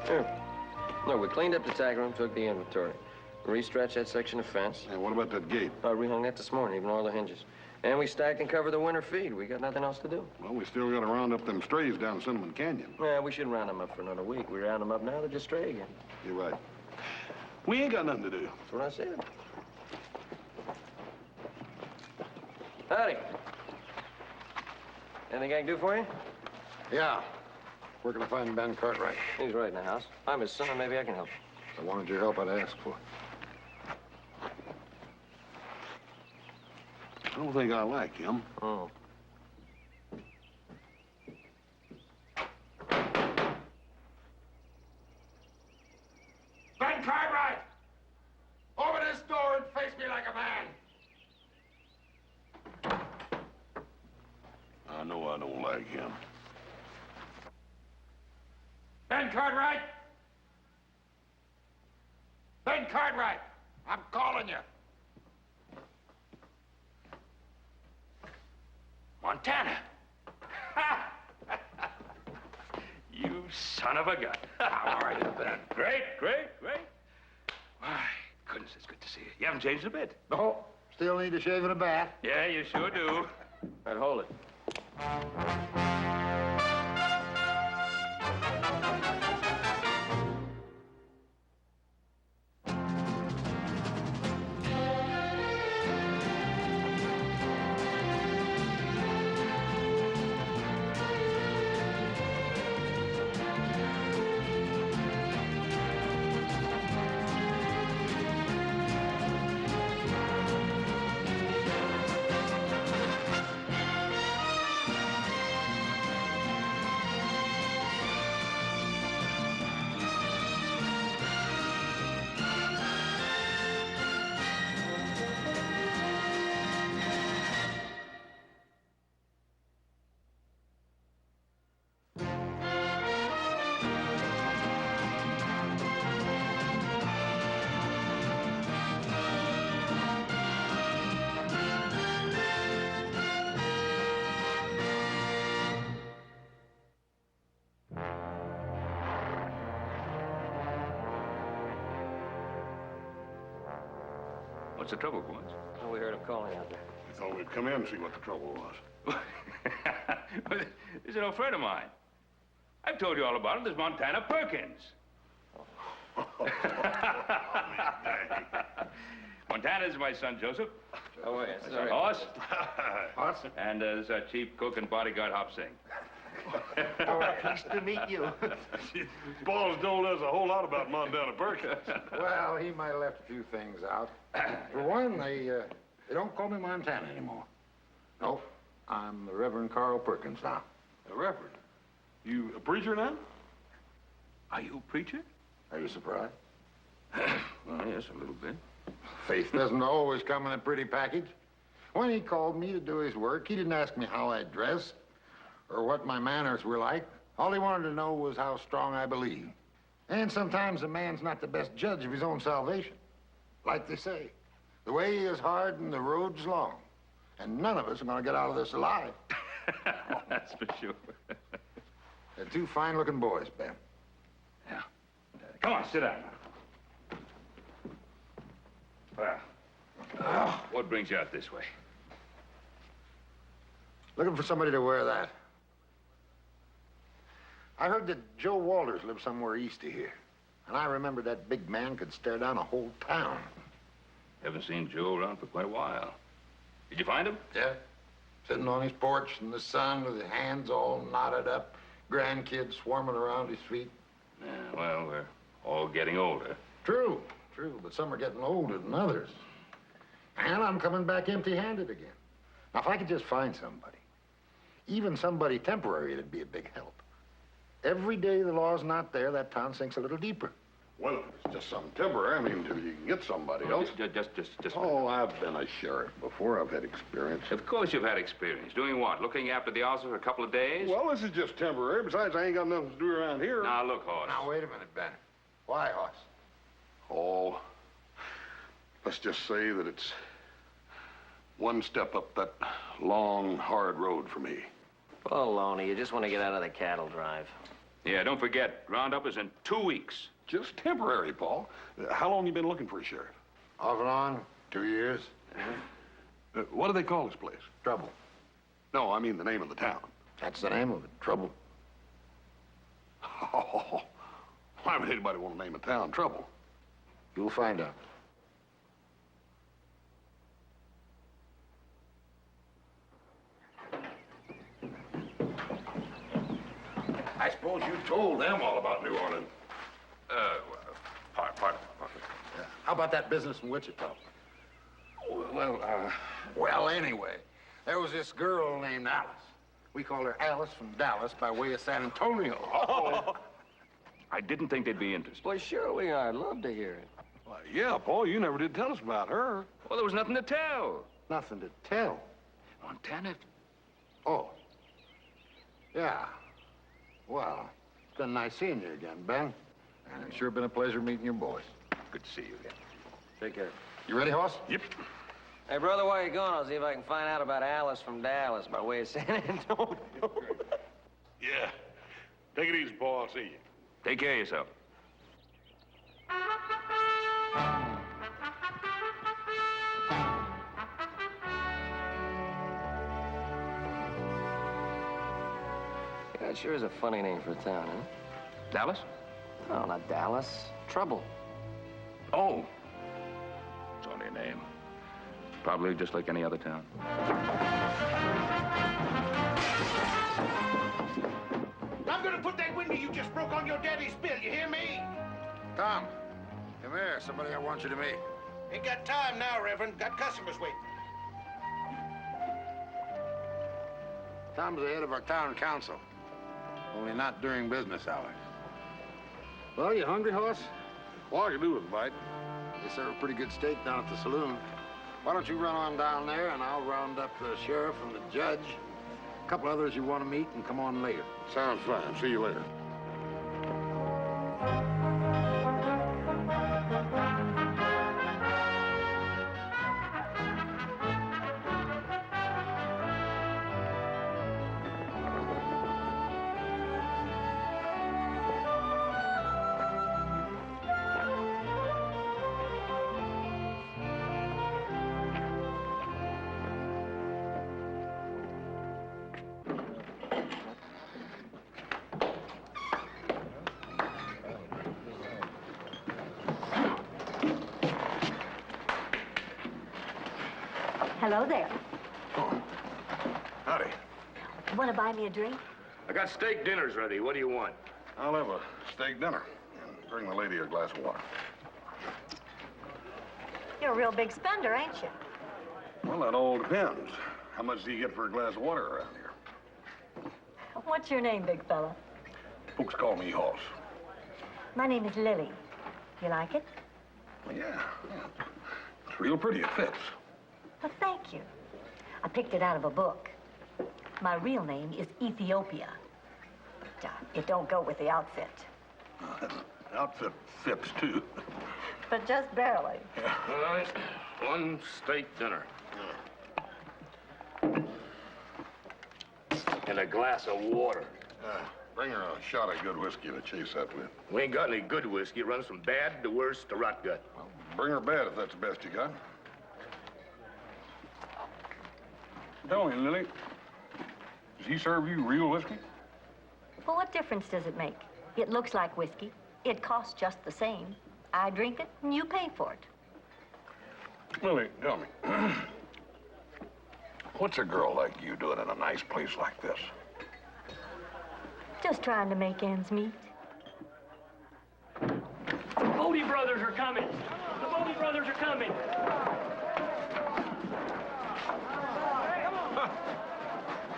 Here. No, we cleaned up the tack room, took the inventory. Restretched that section of fence. And what about that gate? I rehung that this morning, even all the hinges. And we stacked and covered the winter feed. We got nothing else to do. Well, we still got to round up them strays down Cinnamon Canyon. Yeah, we shouldn't round them up for another week. We round them up now, they're just stray again. You're right. We ain't got nothing to do. That's what I said. Howdy. Anything I can do for you? Yeah. Where can I find Ben Cartwright? He's right in the house. I'm his son. Maybe I can help. I wanted your help. I'd ask for. I don't think I like him. Oh. Ben Cartwright! Open this door and face me like a man! I know I don't like him. Ben Cartwright! Ben Cartwright! I'm calling you. Montana! You son of a gun. How are you, Ben? Great. My goodness, it's good to see you. You haven't changed a bit. No, still need a shave and a bath. Yeah, you sure do. All right, hold it. What's the trouble, boys? Oh, we heard him calling out there. We thought we'd come in and see what the trouble was. This is an old friend of mine. I've told you all about him. There's Montana Perkins. Montana's my son, Joseph. Oh, yes. My son, Hoss. And this is our chief cook and bodyguard, Hop Singh. Pleased to meet you. Paul's told us a whole lot about Montana Perkins. Well, he might have left a few things out. For one, they don't call me Montana anymore. No, I'm the Reverend Carl Perkins now. A reverend? You a preacher now? Are you a preacher? Are you surprised? Well, yes, a little bit. Faith doesn't always come in a pretty package. When he called me to do his work, he didn't ask me how I dressed or what my manners were like. All he wanted to know was how strong I believed. And sometimes a man's not the best judge of his own salvation. Like they say, the way is hard and the road's long. And none of us are going to get out of this alive. That's for sure. They're two fine-looking boys, Ben. Yeah. Come on, sit down. Well, what brings you out this way? Looking for somebody to wear that. I heard that Joe Walters lived somewhere east of here. And I remember that big man could stare down a whole town. Haven't seen Joe around for quite a while. Did you find him? Yeah. Sitting on his porch in the sun with his hands all knotted up, grandkids swarming around his feet. Yeah, well, we're all getting older. True, but some are getting older than others. And I'm coming back empty-handed again. Now, if I could just find somebody, even somebody temporary, it'd be a big help. Every day the law's not there, that town sinks a little deeper. Well, if it's just some temporary, I mean, if you can get somebody else. Just. Oh, I've been a sheriff before. I've had experience. Of course you've had experience. Doing what? Looking after the officer for a couple of days? Well, this is just temporary. Besides, I ain't got nothing to do around here. Now, look, Hoss. Now, wait a minute, Ben. Why, Hoss? Oh, let's just say that it's one step up that long, hard road for me. Baloney, you just want to get out of the cattle drive. Yeah, don't forget, roundup is in 2 weeks. Just temporary, Paul. How long you been looking for a sheriff? Off and on, 2 years. What do they call this place? Trouble. No, I mean the name of the town. That's the name of it, Trouble. Oh, why would anybody want to name a town Trouble? You'll find out. I suppose you told them all about New Orleans. Pardon. Yeah. How about that business in Wichita? Well, anyway, there was this girl named Alice. We called her Alice from Dallas by way of San Antonio. Oh. I didn't think they'd be interested. Well, sure we are. I'd love to hear it. Well, yeah, Paul, you never did tell us about her. Well, there was nothing to tell. Nothing to tell. Montana. Oh. Yeah. Well, it's been nice seeing you again, Ben. And it's sure been a pleasure meeting your boys. Good to see you again. Take care. You ready, Hoss? Yep. Hey, brother, where you going? I'll see if I can find out about Alice from Dallas by way of San Antonio. Yeah. Take it easy, Paul. I'll see you. Take care of yourself. Yeah, it sure is a funny name for a town, huh? Dallas? No, not Dallas. Trouble. Oh. It's only a name. Probably just like any other town. I'm gonna put that window you just broke on your daddy's bill, you hear me? Tom, come here. Somebody I want you to meet. Ain't got time now, Reverend. Got customers waiting. Tom's the head of our town council. Only not during business hours. Well, you hungry, Hoss? All I can do is bite. They serve a pretty good steak down at the saloon. Why don't you run on down there, and I'll round up the sheriff and the judge. A couple others you want to meet, and come on later. Sounds fine. See you later. Hello there. Howdy. Want to buy me a drink? I got steak dinners ready. What do you want? I'll have a steak dinner. And bring the lady a glass of water. You're a real big spender, ain't you? Well, that all depends. How much do you get for a glass of water around here? What's your name, big fella? Folks call me Hoss. My name is Lily. You like it? Well, yeah. It's real pretty. It fits. Well, thank you. I picked it out of a book. My real name is Ethiopia. But it don't go with the outfit. Outfit fits, too. But just barely. All right. One steak dinner. And a glass of water. Bring her a shot of good whiskey to chase that with. We ain't got any good whiskey. It runs from bad to worse to rot gut. Well, bring her bad if that's the best you got. Tell me, Lily, does he serve you real whiskey? Well, what difference does it make? It looks like whiskey. It costs just the same. I drink it, and you pay for it. Lily, tell me, what's a girl like you doing in a nice place like this? Just trying to make ends meet. The Bodie brothers are coming. The Bodie brothers are coming.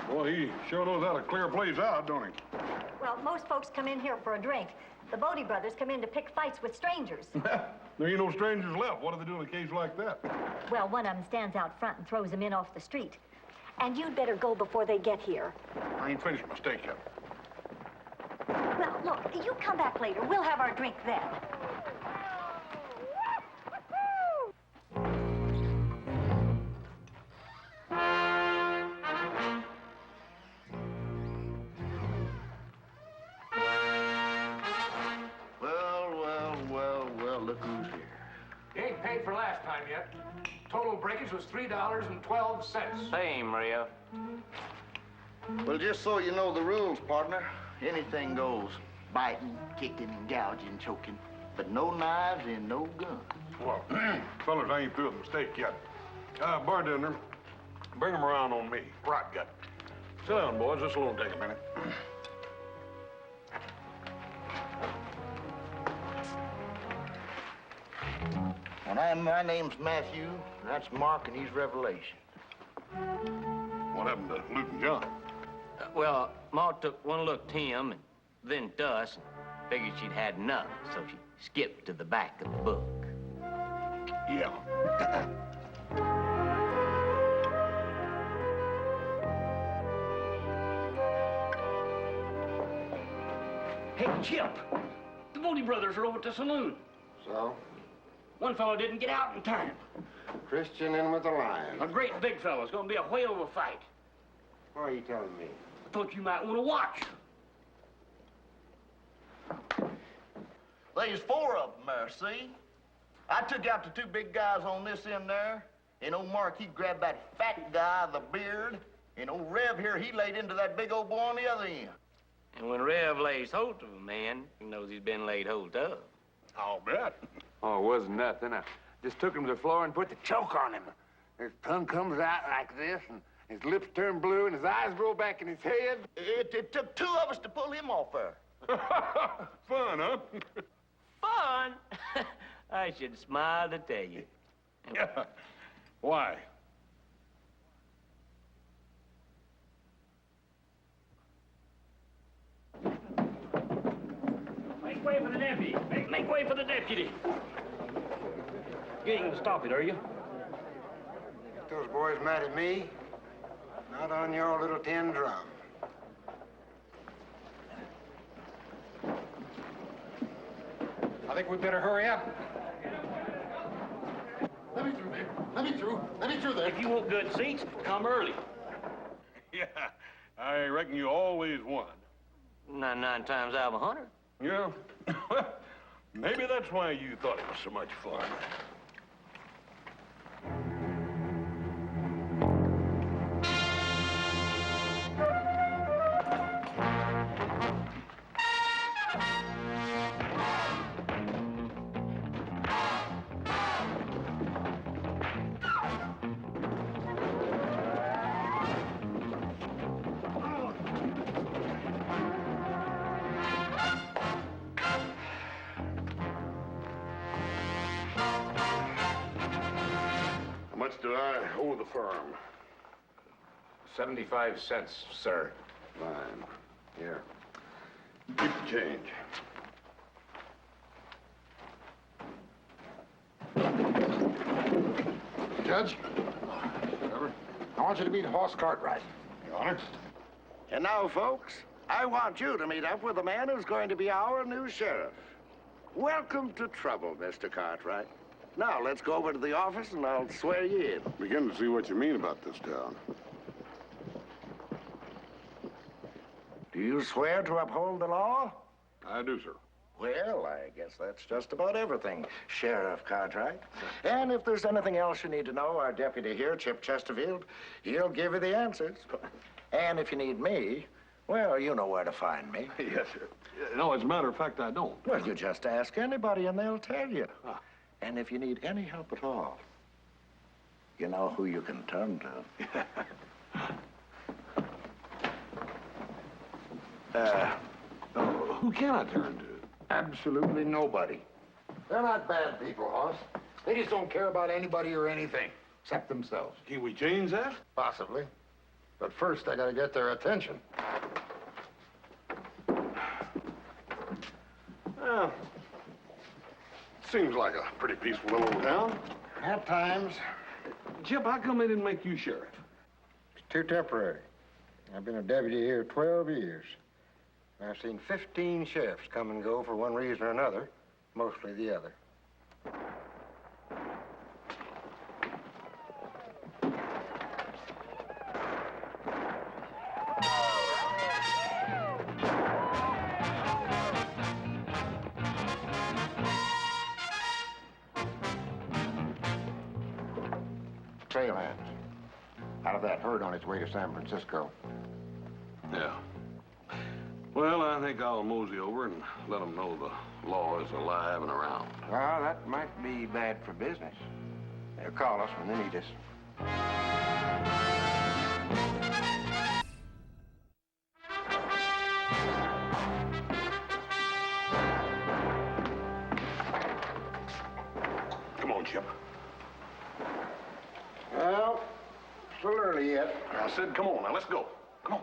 Well, he sure knows how to clear a place out, don't he? Well, most folks come in here for a drink. The Bodie brothers come in to pick fights with strangers. There ain't no strangers left. What do they do in a case like that? Well, one of them stands out front and throws them in off the street. And you'd better go before they get here. I ain't finished my steak yet. Well, look, you come back later. We'll have our drink then. for last time yet. Total breakage was $3.12. Same, Rio. Well, just so you know the rules, partner, anything goes. Biting, kicking, gouging, choking. But no knives and no guns. Well, fellas, I ain't through with the mistake yet. Bartender, bring him around on me. Rot gut. Sit down, boys. This will only take a minute. And my name's Matthew. That's Mark, and he's Revelation. What happened to Luke and John? Well, Ma took one look at him and then to us and figured she'd had enough, so she skipped to the back of the book. Yeah. Hey, Chip, the Bodie brothers are over at the saloon. So, One fellow didn't get out in time. Christian in with the lion. A great big fellow. It's going to be a whale of a fight. What are you telling me? I thought you might want to watch. There's 4 of them there, see? I took out the 2 big guys on this end there, and old Mark, he grabbed that fat guy, the beard, and old Rev here, he laid into that big old boy on the other end. And when Rev lays hold of a man, he knows he's been laid hold of. I'll bet. Oh, it wasn't nothing. I just took him to the floor and put the choke on him. His tongue comes out like this, and his lips turn blue, and his eyes roll back in his head. It took 2 of us to pull him off there. Fun, huh? Fun? I should smile to tell you. Yeah. Why? Make way for the deputy. Make way for the deputy. You ain't gonna stop it, are you? Those boys mad at me, not on your little tin drum. I think we better hurry up. Let me through there. Let me through. Let me through there. If you want good seats, come early. Yeah, I reckon you always won. 9 times out of 100. Yeah. Maybe that's why you thought it was so much fun. How much do I owe the firm? 75 cents, sir. Fine. Here. Keep the change. Judge, I want you to meet Hoss Cartwright. Your Honor? And now, folks, I want you to meet up with the man who's going to be our new sheriff. Welcome to trouble, Mr. Cartwright. Now, let's go over to the office and I'll swear you in. Begin to see what you mean about this town. Do you swear to uphold the law? I do, sir. Well, I guess that's just about everything, Sheriff Cartwright. And if there's anything else you need to know, our deputy here, Chip Chesterfield, he'll give you the answers. And if you need me, well, you know where to find me. Yes, sir. No, as a matter of fact, I don't. Well, you just ask anybody and they'll tell you. And if you need any help at all, you know who you can turn to. Who can I turn to? Absolutely nobody. They're not bad people, Hoss. They just don't care about anybody or anything, except themselves. Can we change that? Possibly. But first, I gotta get their attention. Well, seems like a pretty peaceful little town. At times, Chip, how come they didn't make you sheriff? it's too temporary. I've been a deputy here 12 years. I've seen 15 sheriffs come and go for one reason or another, mostly the other. trail hands out of that herd on its way to San Francisco. Yeah. Well, I think I'll mosey over and let them know the law is alive and around. Well, that might be bad for business. They'll call us when they need us. Come on, Chip. Well, still early yet. I said, come on. Now, let's go. Come on.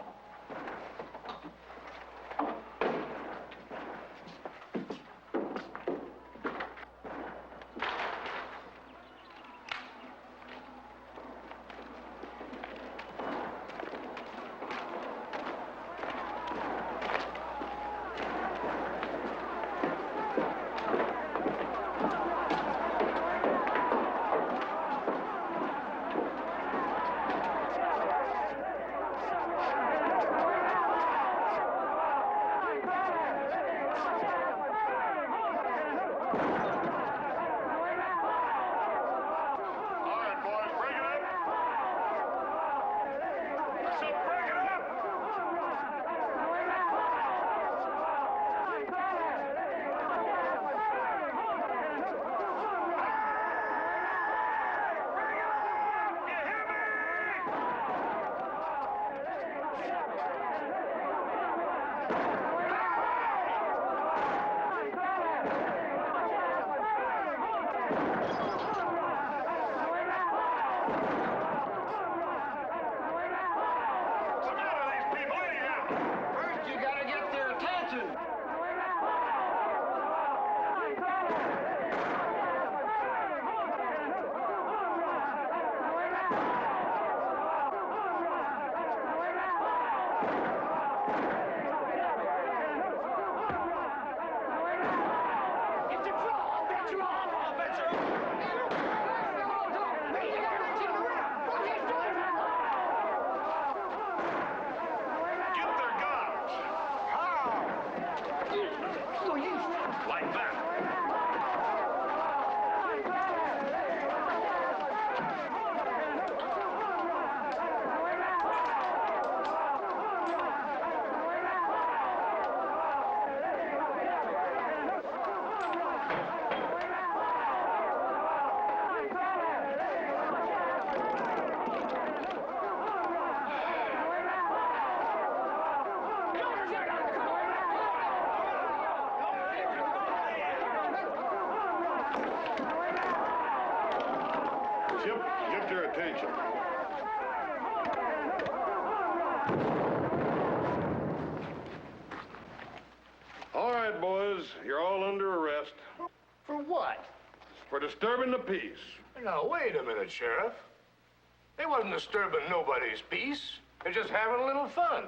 Chip, get their attention. All right, boys, you're all under arrest For what? for disturbing the peace. Now, wait a minute, Sheriff. They wasn't disturbing nobody's peace. They're just having a little fun.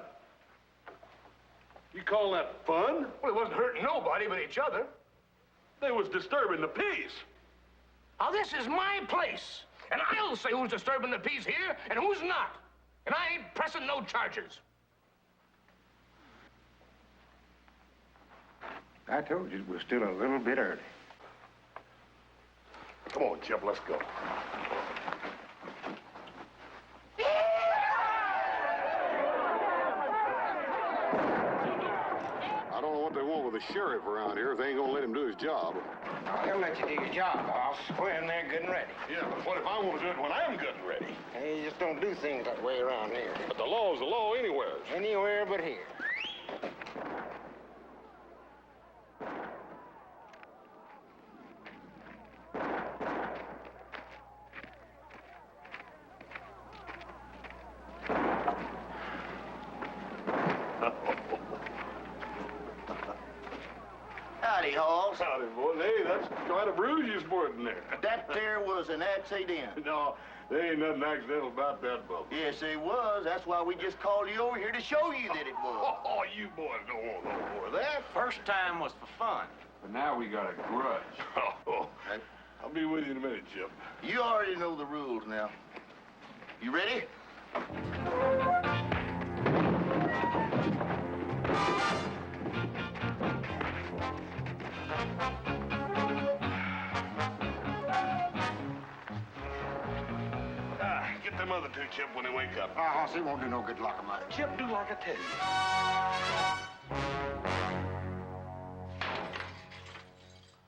You call that fun? Well, it wasn't hurting nobody but each other. They was disturbing the peace. Now, this is my place, and I'll say who's disturbing the peace here and who's not. And I ain't pressing no charges. I told you it was still a little bit early. Come on, Chip, let's go. I don't know what they want with the sheriff around here if they ain't gonna let him do his job. They'll let you do your job, boss, when they're good and ready. Yeah, but what if I want to do it when I'm good and ready? Hey, you just don't do things that way around here. But the law's the law anywhere. Anywhere but here. Howdy, Halls. Howdy, boy. Hey, that's quite a bruise you sporting there. That there was an accident. No, there ain't nothing accidental about that, Bubba. Yes, it was. That's why we just called you over here to show you that it was. Oh, you boys don't want no more of that. First time was for fun. But now we got a grudge. Oh, I'll be with you in a minute, Chip. You already know the rules now. You ready? other two, Chip, when they wake up. Hoss, it won't do no good locking mine. Chip, do like I tell you.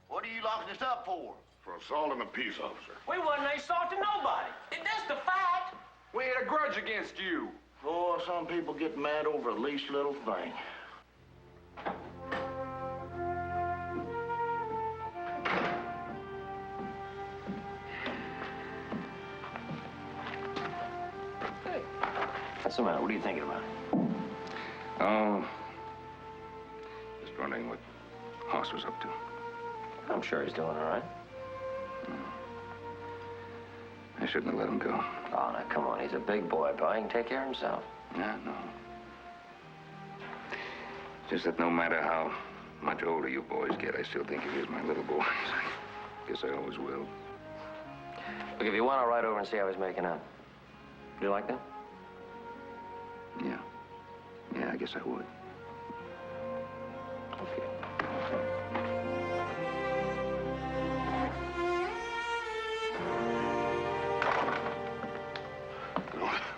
What are you locking us up for? For assaulting a peace officer. We wasn't assaulting nobody. That's the fact. We had a grudge against you. Oh, some people get mad over the least little thing. What's the matter? What are you thinking about? Oh, just wondering what Hoss was up to. I'm sure he's doing all right. I shouldn't have let him go. Oh, now, come on. He's a big boy, pal. He can take care of himself. Yeah, no. Just that no matter how much older you boys get, I still think of you as my little boys. I guess I always will. Look, if you want, I'll ride over and see how he's making out. Do you like that? Yeah. Yeah, I guess I would. Okay.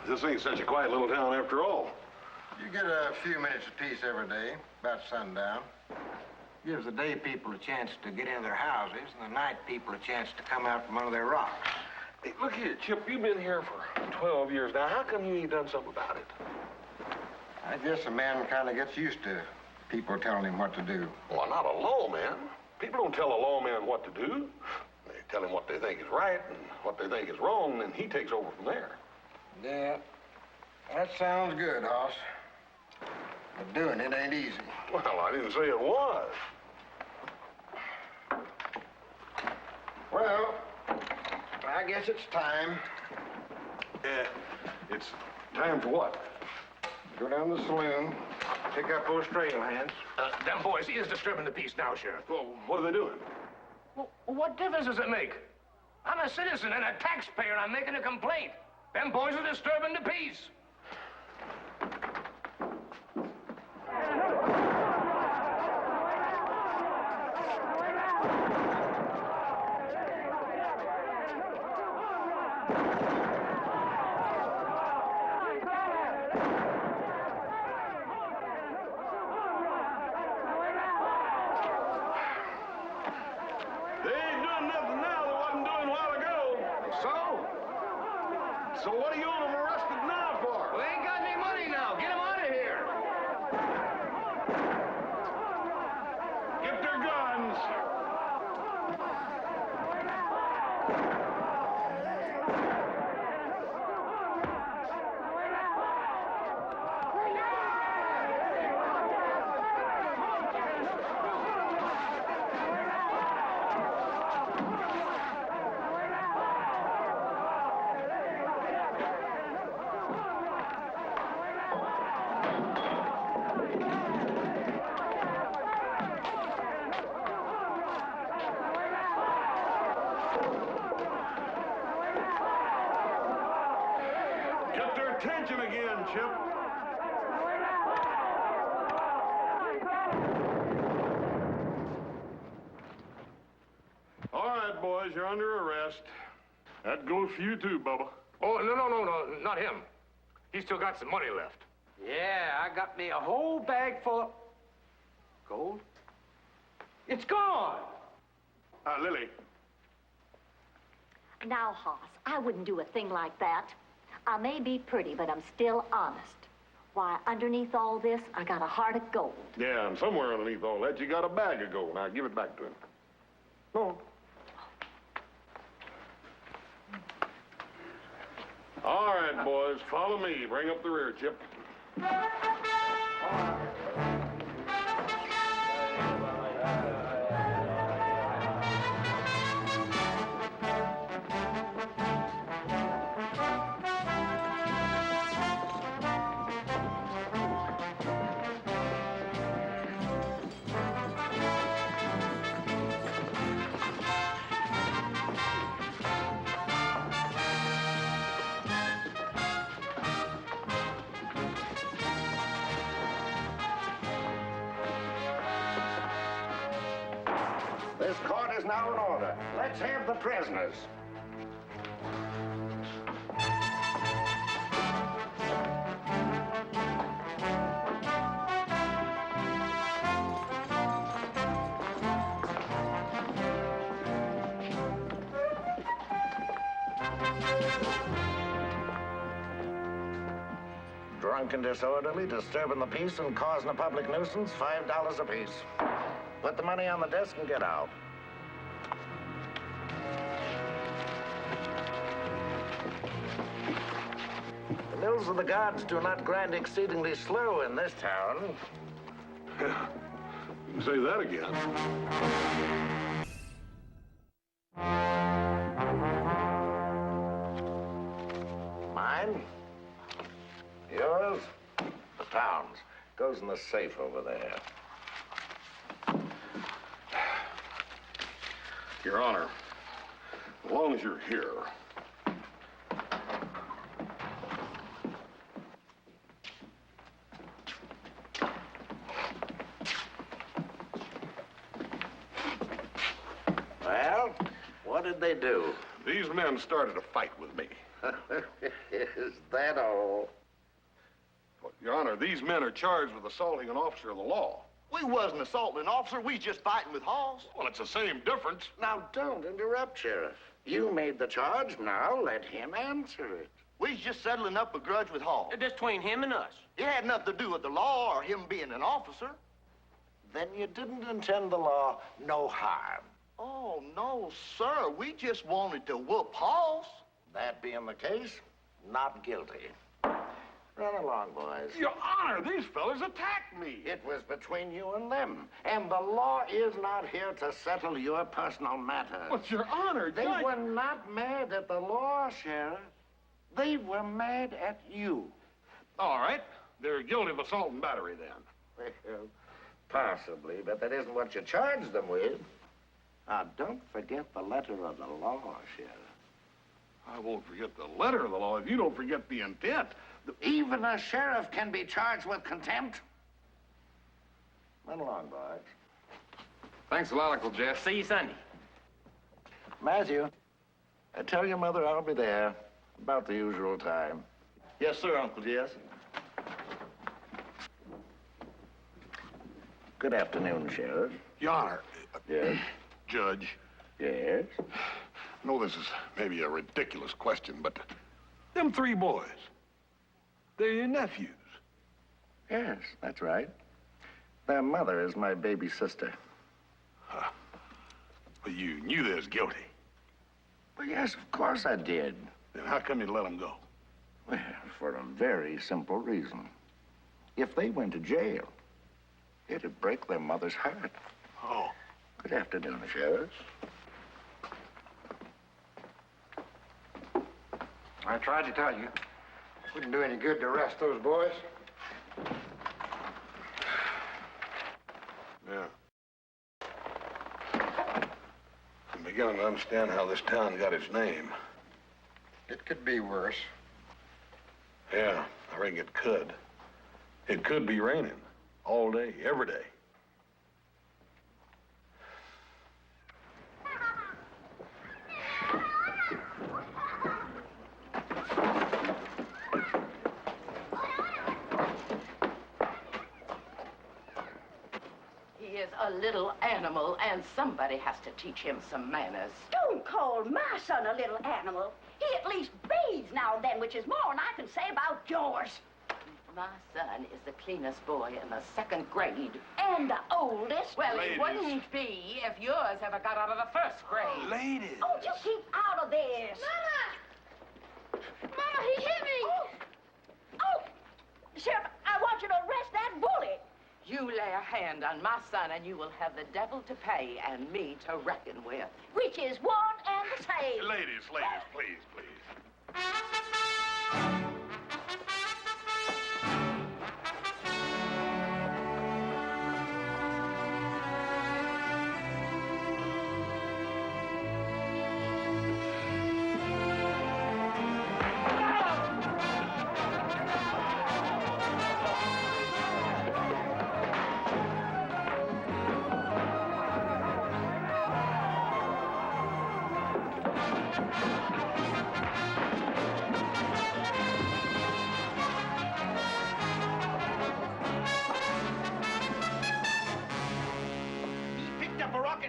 This ain't such a quiet little town after all. You get a few minutes of peace every day, about sundown. Gives the day people a chance to get into their houses, and the night people a chance to come out from under their rocks. Hey, look here, Chip, you've been here for 12 years now. How come you ain't done something about it? I guess a man kind of gets used to people telling him what to do. Well, not a lawman. People don't tell a lawman what to do. They tell him what they think is right and what they think is wrong, and he takes over from there. Yeah, that sounds good, Hoss. But doing it ain't easy. Well, I didn't say it was. Well, I guess it's time. It's time for what? Go down to the saloon, pick up those trail hands. Them boys, he is disturbing the peace now, Sheriff. Well, what are they doing? Well, what difference does it make? I'm a citizen and a taxpayer, and I'm making a complaint. Them boys are disturbing the peace. So what do you want them arrested now for? Well, they ain't got any money now. Get them out of here. Get their guns. Get their attention again, Chip. All right, boys, you're under arrest. That goes for you too, Bubba. Oh, no, not him. He's still got some money left. Yeah, I got me a whole bag full of gold. It's gone. Lily. Now, Hoss, I wouldn't do a thing like that. I may be pretty, but I'm still honest. Why, underneath all this, I got a heart of gold. Yeah, and somewhere underneath all that, you got a bag of gold. Now, give it back to him. Go on. All right, boys, follow me. Bring up the rear, Chip. This court is now in order. Let's have the prisoners. Drunk and disorderly, disturbing the peace and causing a public nuisance, $5 apiece. Put the money on the desk and get out. The mills of the gods do not grind exceedingly slow in this town. Yeah, you can say that again. Mine? Yours? The town's. Goes in the safe over there. Your Honor, as long as you're here. Well, what did they do? These men started a fight with me. Is that all? Well, Your Honor, these men are charged with assaulting an officer of the law. We wasn't assaulting an officer. We just fighting with Hoss. Well, it's the same difference. Now, don't interrupt, Sheriff. You made the charge. Now let him answer it. We was just settling up a grudge with Hoss. Just between him and us. It had nothing to do with the law or him being an officer. Then you didn't intend the law no harm. Oh, no, sir. We just wanted to whoop Hoss. That being the case, not guilty. Run along, boys. Your Honor, these fellas attacked me. It was between you and them. And the law is not here to settle your personal matters. But, Your Honor, They were not mad at the law, Sheriff. They were mad at you. All right. They're guilty of assault and battery, then. Well, possibly, but that isn't what you charged them with. Now, don't forget the letter of the law, Sheriff. I won't forget the letter of the law if you don't forget the intent. Even a sheriff can be charged with contempt. Run along, boys. Thanks a lot, Uncle Jeff. See you Sunday. Matthew, tell your mother I'll be there about the usual time. Yes, sir, Uncle Jess. Good afternoon, Sheriff. Your Honor. Yes? Judge. Yes? I know this is maybe a ridiculous question, but them three boys, they're your nephews. Yes, that's right. Their mother is my baby sister. But you knew they was guilty. Well, yes, of course I did. Then how come you let them go? Well, for a very simple reason. If they went to jail, it'd break their mother's heart. Oh. Good afternoon, Sheriff. I tried to tell you. Wouldn't do any good to arrest those boys. Yeah. I'm beginning to understand how this town got its name. It could be worse. Yeah, I reckon it could. It could be raining all day, every day. He is a little animal, and somebody has to teach him some manners. Don't call my son a little animal. He at least bathes now and then, which is more than I can say about yours. My son is the cleanest boy in the 2nd grade. And the oldest. Well, Ladies. it wouldn't be if yours ever got out of the 1st grade. Ladies. Oh, you keep out of this. Mama! Mama, he hit me! Oh, Sheriff, I want you to arrest that bully. You lay a hand on my son, and you will have the devil to pay and me to reckon with. Which is one and the same. Ladies, please, please.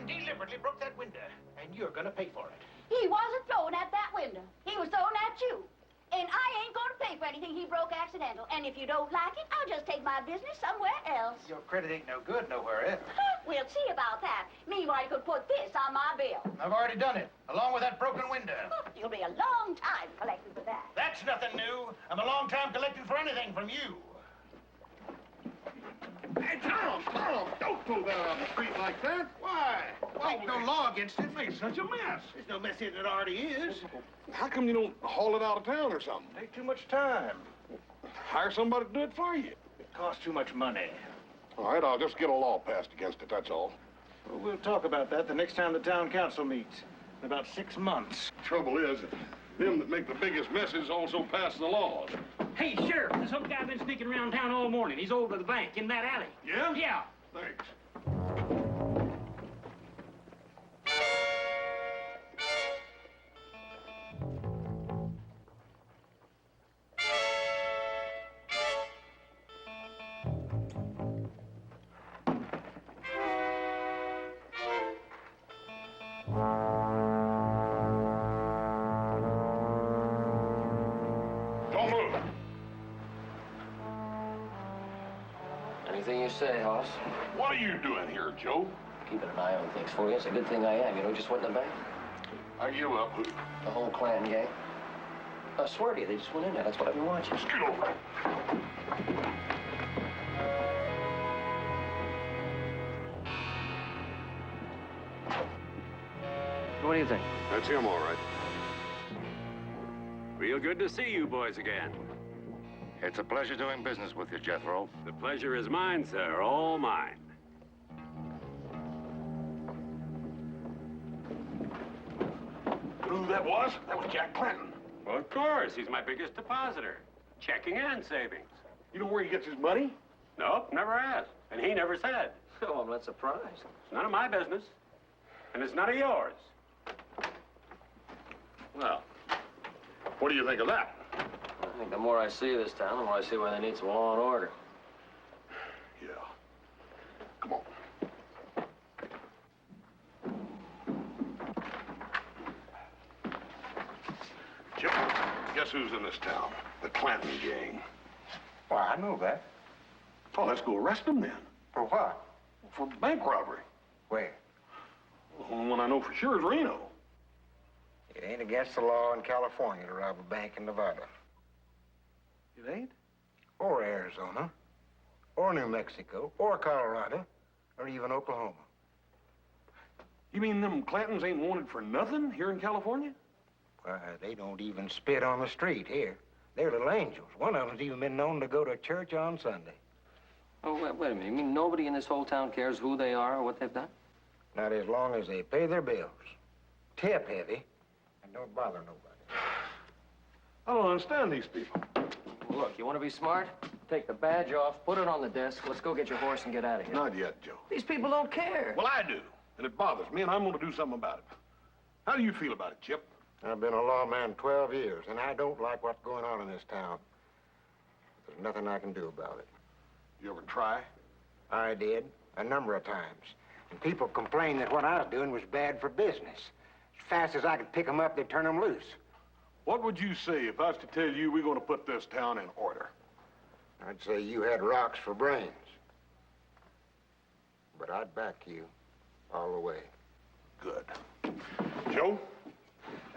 Deliberately broke that window, and you're gonna pay for it. He wasn't throwing at that window. He was throwing broke accidental. And if you don't like it, I'll just take my business somewhere else. Your credit ain't no good nowhere else. We'll see about that. Meanwhile, you could put this on my bill. I've already done it, along with that broken window. You'll be a long time collecting for that. That's nothing new. I'm a long time collecting for anything from you. Hey, Tom, don't throw that on the street like that. Why? Ain't no law against it. It's such a mess. There's no mess in it already is. How come you don't haul it out of town or something? Take too much time. Hire somebody to do it for you. It costs too much money. All right, I'll just get a law passed against it, that's all. Well, we'll talk about that the next time the town council meets. In about 6 months. Trouble is, them that make the biggest messes also pass the laws. Hey, Sheriff, this old guy been sneaking around town all morning. He's over to the bank in that alley. Yeah? Yeah. Thanks. Anything you say, Hoss. What are you doing here, Joe? Keeping an eye on things for you. It's a good thing I am. You know, just went in the bank. I give up. Who? The whole Clanton gang. I swear to you, they just went in there. That's what I've been watching. Just get over it. What do you think? That's him, all right. Real good to see you boys again. It's a pleasure doing business with you, Jethro. The pleasure is mine, sir, all mine. You know who that was? That was Jack Clanton. Well, of course, he's my biggest depositor. Checking and savings. You know where he gets his money? Nope, never asked. And he never said. Oh, I'm not surprised. It's none of my business. And it's none of yours. Well, what do you think of that? I think the more I see of this town, the more I see why they need some law and order. Yeah. Come on. Chip, guess who's in this town? The Clanton gang. Why, I know that. Oh, let's go arrest them then. For what? For bank robbery. Where? The only one I know for sure is Reno. It ain't against the law in California to rob a bank in Nevada. It ain't? Or Arizona. Or New Mexico. Or Colorado. Or even Oklahoma. You mean them Clantons ain't wanted for nothing here in California? Why, they don't even spit on the street here. They're little angels. One of them's even been known to go to church on Sunday. Oh, wait a minute. You mean nobody in this whole town cares who they are or what they've done? Not as long as they pay their bills. Tip heavy. And don't bother nobody. I don't understand these people. Well, look, you want to be smart? Take the badge off, put it on the desk. Let's go get your horse and get out of here. Not yet, Joe. These people don't care. Well, I do. And it bothers me, and I'm going to do something about it. How do you feel about it, Chip? I've been a lawman 12 years, and I don't like what's going on in this town. There's nothing I can do about it. You ever try? I did, a number of times. And people complained that what I was doing was bad for business. As fast as I could pick them up, they'd turn them loose. What would you say if I was to tell you we're going to put this town in order? I'd say you had rocks for brains. But I'd back you all the way. Good. Joe,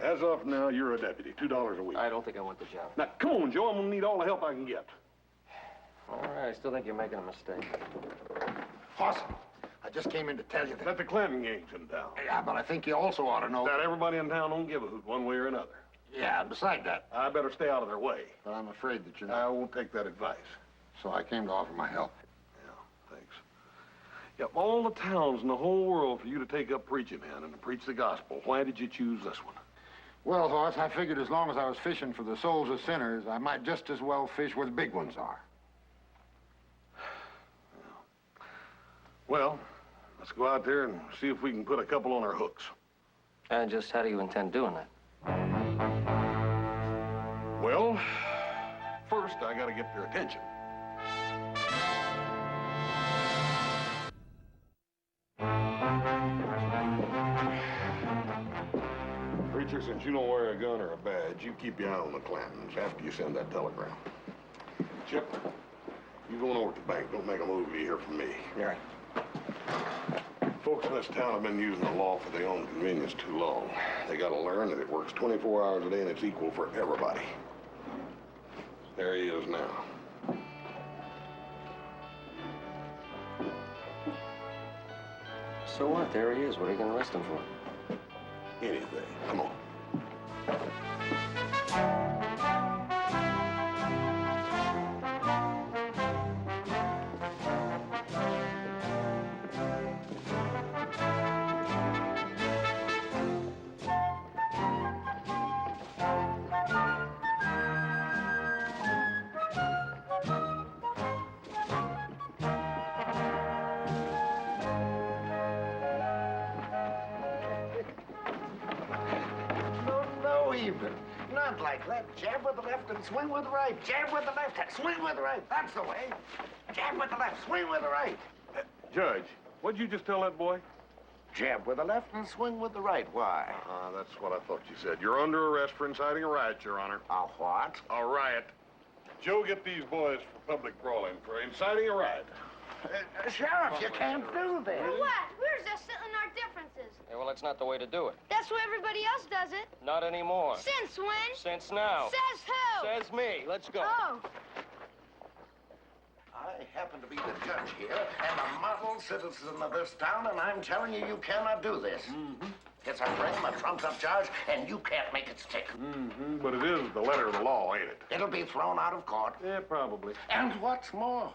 as of now, you're a deputy, $2 a week. I don't think I want the job. Now, come on, Joe. I'm going to need all the help I can get. All right, I still think you're making a mistake. Hoss, I just came in to tell you that... That the Clanton gang's in town. Yeah, but I think you also ought to know... That everybody in town don't give a hoot one way or another. Yeah, beside that... I better stay out of their way. But I'm afraid that you're I not... won't take that advice. So I came to offer my help. Yeah, thanks. Yeah, of all the towns in the whole world for you to take up preaching in and to preach the gospel, why did you choose this one? Well, Hoss, I figured as long as I was fishing for the souls of sinners, I might just as well fish where the big ones are. Well, let's go out there and see if we can put a couple on our hooks. And just how do you intend doing that? Well, first I gotta get their attention. Preacher, since you don't wear a gun or a badge, you keep your eye on the Clantons after you send that telegram. Chip, you going over to the bank. Don't make a move till you hear from me. Yeah. Folks in this town have been using the law for their own convenience too long. They gotta learn that it works 24 hours a day and it's equal for everybody. There he is now. So what? There he is. What are you gonna arrest him for? Anything. Come on. No, even. Not like that. Jab with the left and swing with the right. Jab with the left and swing with the right. That's the way. Jab with the left, swing with the right. Judge, what'd you just tell that boy? Jab with the left and swing with the right. Why? That's what I thought you said. You're under arrest for inciting a riot, Your Honor. A what? A riot. Joe, get these boys for public brawling, for inciting a riot. Sheriff, you can't do that. For what? We're just settling our differences. Yeah, well, that's not the way to do it. That's the way everybody else does it. Not anymore. Since when? Since now. Says who? Says me. Let's go. Oh. I happen to be the judge here and a model citizen of this town, and I'm telling you, you cannot do this. Mm-hmm. It's a frame, a trumped-up charge, and you can't make it stick. Mm-hmm. But it is the letter of the law, ain't it? It'll be thrown out of court. Yeah, probably. And what's more,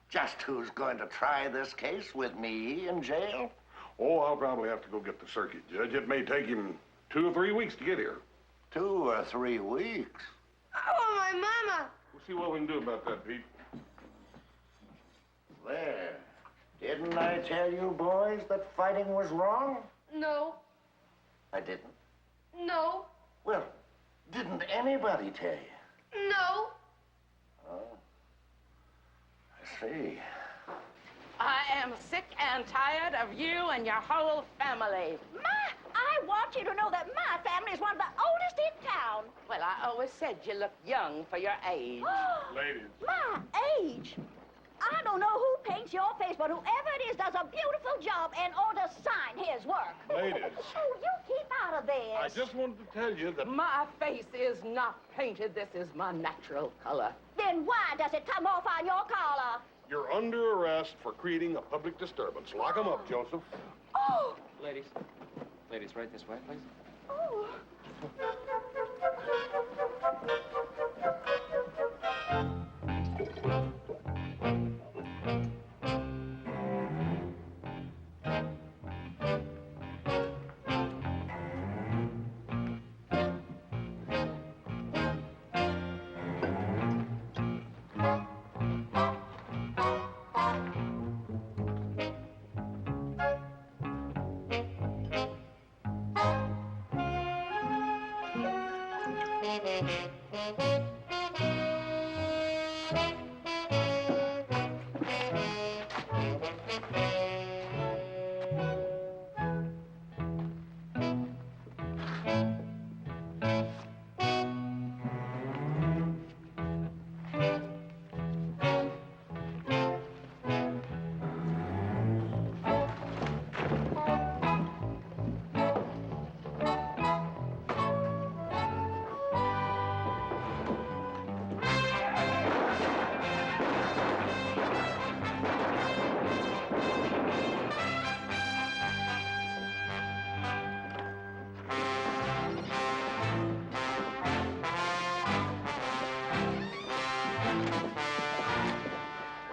just who's going to try this case with me in jail? Oh, I'll probably have to go get the circuit judge. It may take him 2 or 3 weeks to get here. 2 or 3 weeks? Oh, my mama. We'll see what we can do about that, Pete. There. Didn't I tell you boys that fighting was wrong? No. I didn't. No. Well, didn't anybody tell you? No. Oh. I see. I am sick and tired of you and your whole family. I want you to know that my family is one of the oldest in town. Well, I always said you look young for your age. Ladies. My age? I don't know who paints your face, but whoever it is does a beautiful job and ought to sign his work. Ladies. Oh, you keep out of this. I just wanted to tell you that... My face is not painted. This is my natural color. Then why does it come off on your collar? You're under arrest for creating a public disturbance. Lock 'em up, Joseph. Oh! Ladies. Ladies, right this way, please. Oh.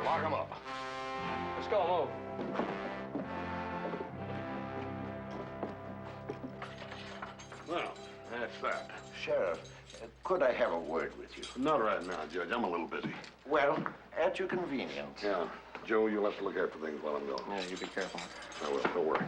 Lock 'em up. Let's go, move. Well, that's that. Sheriff, could I have a word with you? Not right now, Judge. I'm a little busy. Well, at your convenience. Yeah. Joe, you'll have to look after things while I'm gone. Yeah, you be careful. I will. Don't worry.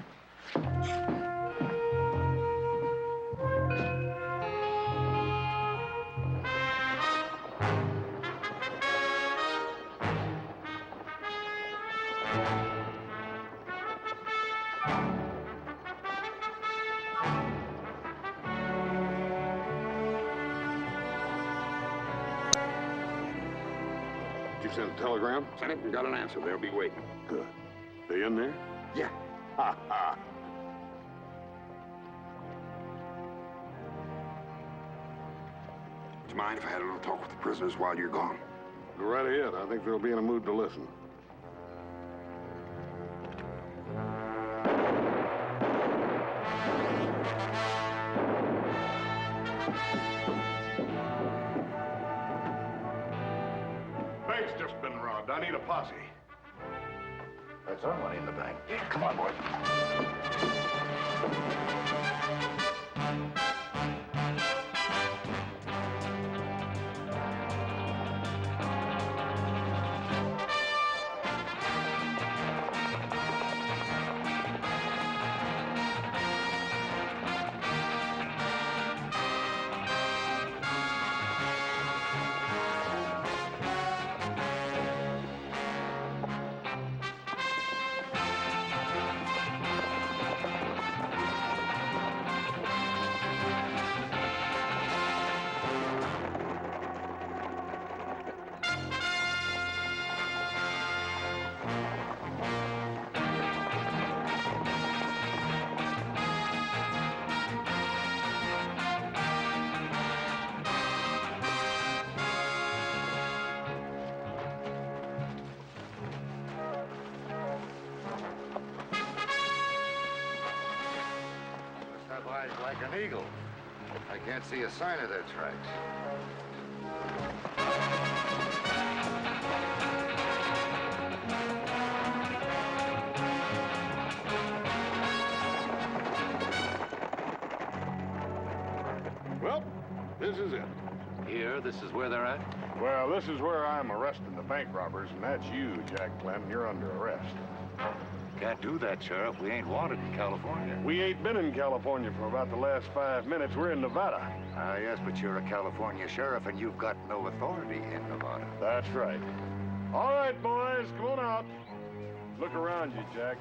sent a telegram? Sent it and got an answer. They'll be waiting. Good. They in there? Yeah. Ha ha. Would you mind if I had a little talk with the prisoners while you're gone? Go right ahead. I think they'll be in a mood to listen. Bank's just been robbed. I need a posse. That's our money in the bank. Yeah, come on, boys. Have eyes like an eagle. I can't see a sign of their tracks. Well, this is it. Here, this is where they're at? Well, this is where I'm arresting the bank robbers, and that's you, Jack Clem. You're under arrest. Can't do that, Sheriff. We ain't wanted in California. We ain't been in California for about the last 5 minutes. We're in Nevada. Ah, yes, but you're a California sheriff, and you've got no authority in Nevada. That's right. All right, boys, come on out. Look around you, Jack.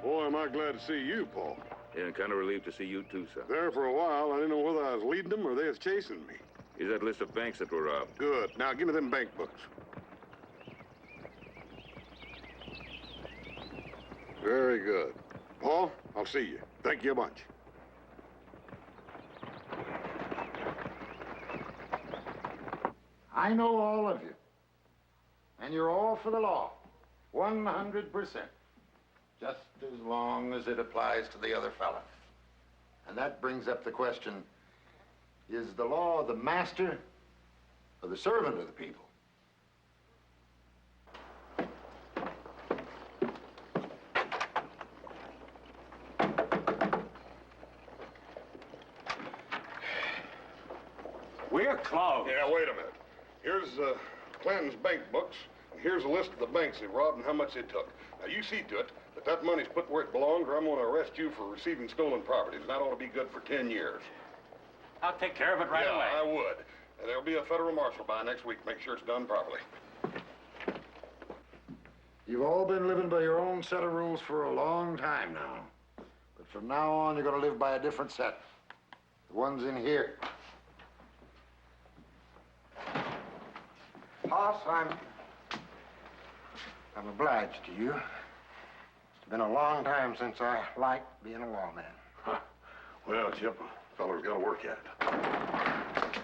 Boy, am I glad to see you, Paul. Yeah, and kind of relieved to see you too, sir. There for a while, I didn't know whether I was leading them or they was chasing me. Here's that list of banks that were robbed. Good. Now, give me them bank books. Very good. Paul, I'll see you. Thank you a bunch. I know all of you. And you're all for the law. 100%. Just as long as it applies to the other fella. And that brings up the question, is the law the master or the servant of the people? We're closed. Yeah, wait a minute. Here's Clanton's bank books, and here's a list of the banks they robbed and how much they took. Now, you see to it that money's put where it belongs, or I'm going to arrest you for receiving stolen properties, and that ought to be good for 10 years. I'll take care of it right away. Yeah, I would. And there'll be a federal marshal by next week. Make sure it's done properly. You've all been living by your own set of rules for a long time now. But from now on, you're going to live by a different set. The ones in here. Boss, I'm obliged to you. It's been a long time since I liked being a lawman. Huh. Well, Chip, fella's got to work at it.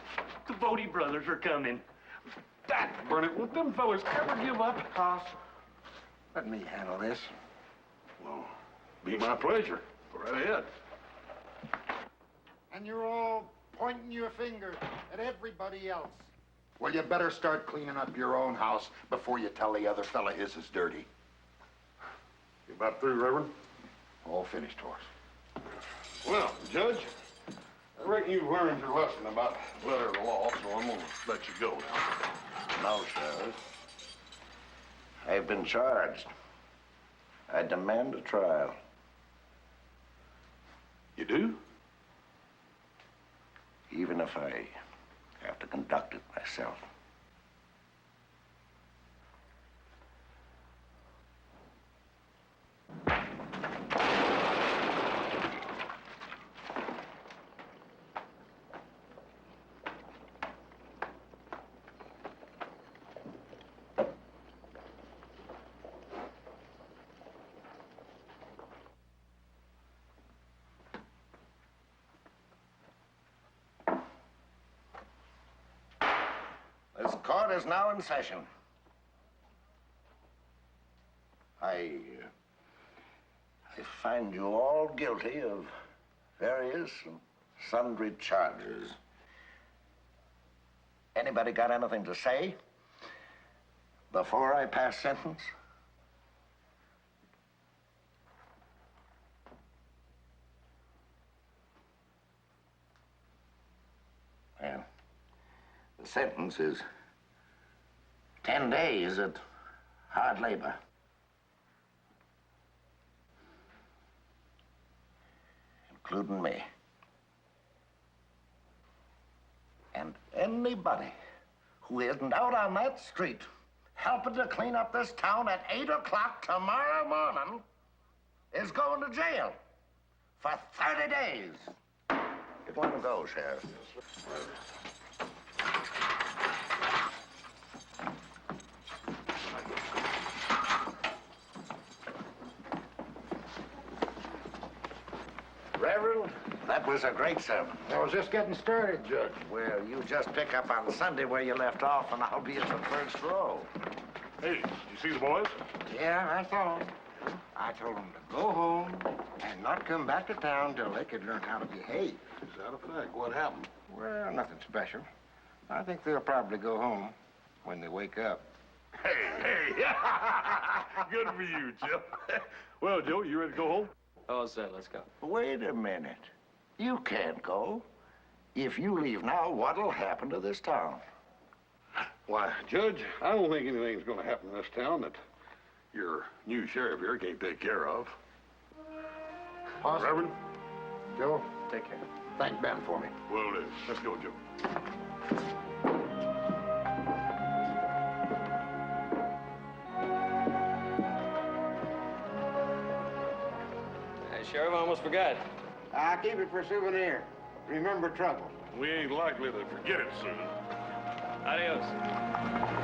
The Bodie brothers are coming. That, burn it, won't them fellas ever give up? Boss, let me handle this. Well, be my pleasure. Go right ahead. And you're all pointing your finger at everybody else. Well, you better start cleaning up your own house before you tell the other fella his is dirty. You about through, Reverend? All finished, horse. Well, Judge, I reckon you've learned your lesson about the letter of the law, so I'm going to let you go now. No, Sheriff. I've been charged. I demand a trial. You do? Even if I have to conduct it myself. Court is now in session. I find you all guilty of various and sundry charges. Anybody got anything to say before I pass sentence? Well, the sentence is 10 days at hard labor. Including me. And anybody who isn't out on that street helping to clean up this town at 8 o'clock tomorrow morning is going to jail for 30 days. Get one of those, Sheriff. Reverend, that was a great sermon. I was just getting started, Judge. Well, you just pick up on Sunday where you left off, and I'll be at the first row. Hey, did you see the boys? Yeah, I saw them. I told them to go home and not come back to town till they could learn how to behave. Is that a fact? What happened? Well, nothing special. I think they'll probably go home when they wake up. Hey, good for you, Joe. Well, Joe, you ready to go home? All set, let's go. Wait a minute. You can't go. If you leave now, what'll happen to this town? Why, Judge, I don't think anything's going to happen in this town that your new sheriff here can't take care of. Awesome. Reverend? Joe, take care. Thank Ben for me. Will do. Let's go, Joe. Hey, Sheriff, I almost forgot. I'll keep it for souvenir. Remember trouble. We ain't likely to forget it soon. Adios.